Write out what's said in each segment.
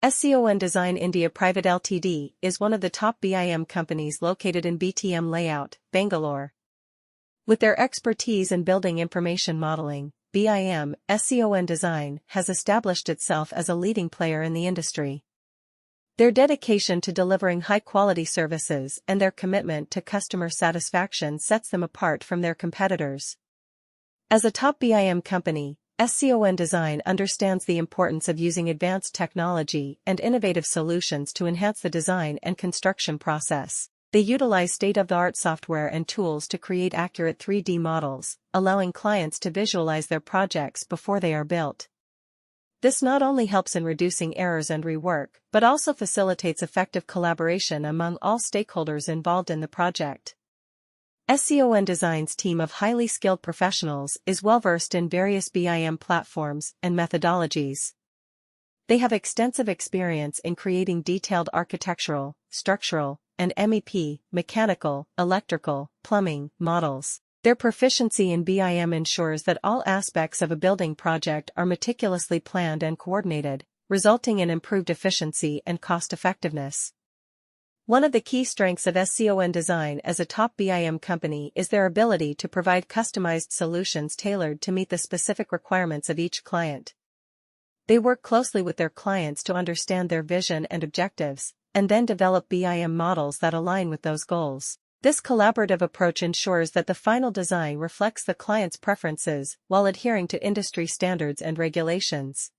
SCON Design India Private Ltd is one of the top BIM companies located in BTM Layout, Bangalore. With their expertise in building information modeling, BIM, SCON Design has established itself as a leading player in the industry. Their dedication to delivering high-quality services and their commitment to customer satisfaction sets them apart from their competitors. As a top BIM company, SCON Design understands the importance of using advanced technology and innovative solutions to enhance the design and construction process. They utilize state-of-the-art software and tools to create accurate 3D models, allowing clients to visualize their projects before they are built. This not only helps in reducing errors and rework, but also facilitates effective collaboration among all stakeholders involved in the project. SCON Design's team of highly skilled professionals is well-versed in various BIM platforms and methodologies. They have extensive experience in creating detailed architectural, structural, and MEP, mechanical, electrical, plumbing, models. Their proficiency in BIM ensures that all aspects of a building project are meticulously planned and coordinated, resulting in improved efficiency and cost-effectiveness. One of the key strengths of SCON Design as a top BIM company is their ability to provide customized solutions tailored to meet the specific requirements of each client. They work closely with their clients to understand their vision and objectives, and then develop BIM models that align with those goals. This collaborative approach ensures that the final design reflects the client's preferences while adhering to industry standards and regulations.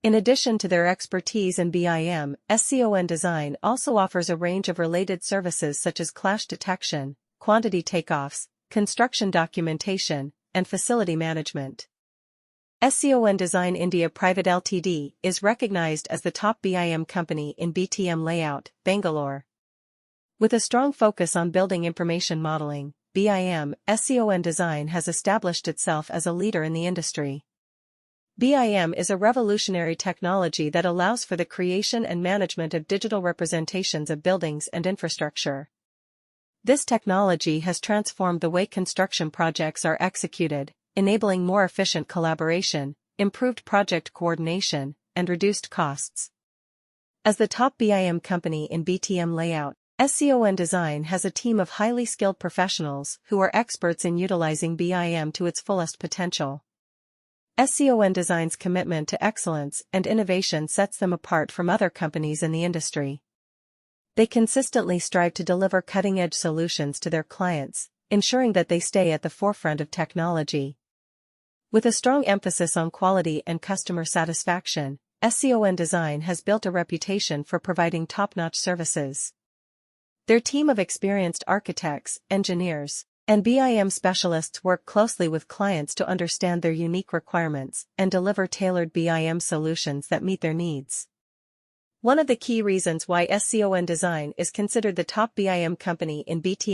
In addition to their expertise in BIM, SCON Design also offers a range of related services such as clash detection, quantity takeoffs, construction documentation, and facility management. SCON Design India Private Ltd is recognized as the top BIM company in BTM Layout, Bangalore. With a strong focus on building information modeling, BIM, SCON Design has established itself as a leader in the industry. BIM is a revolutionary technology that allows for the creation and management of digital representations of buildings and infrastructure. This technology has transformed the way construction projects are executed, enabling more efficient collaboration, improved project coordination, and reduced costs. As the top BIM company in BTM Layout, SCON Design has a team of highly skilled professionals who are experts in utilizing BIM to its fullest potential. SCON Design's commitment to excellence and innovation sets them apart from other companies in the industry. They consistently strive to deliver cutting-edge solutions to their clients, ensuring that they stay at the forefront of technology. With a strong emphasis on quality and customer satisfaction, SCON Design has built a reputation for providing top-notch services. Their team of experienced architects, engineers, and BIM specialists work closely with clients to understand their unique requirements and deliver tailored BIM solutions that meet their needs. One of the key reasons why SCON Design is considered the top BIM company in BTM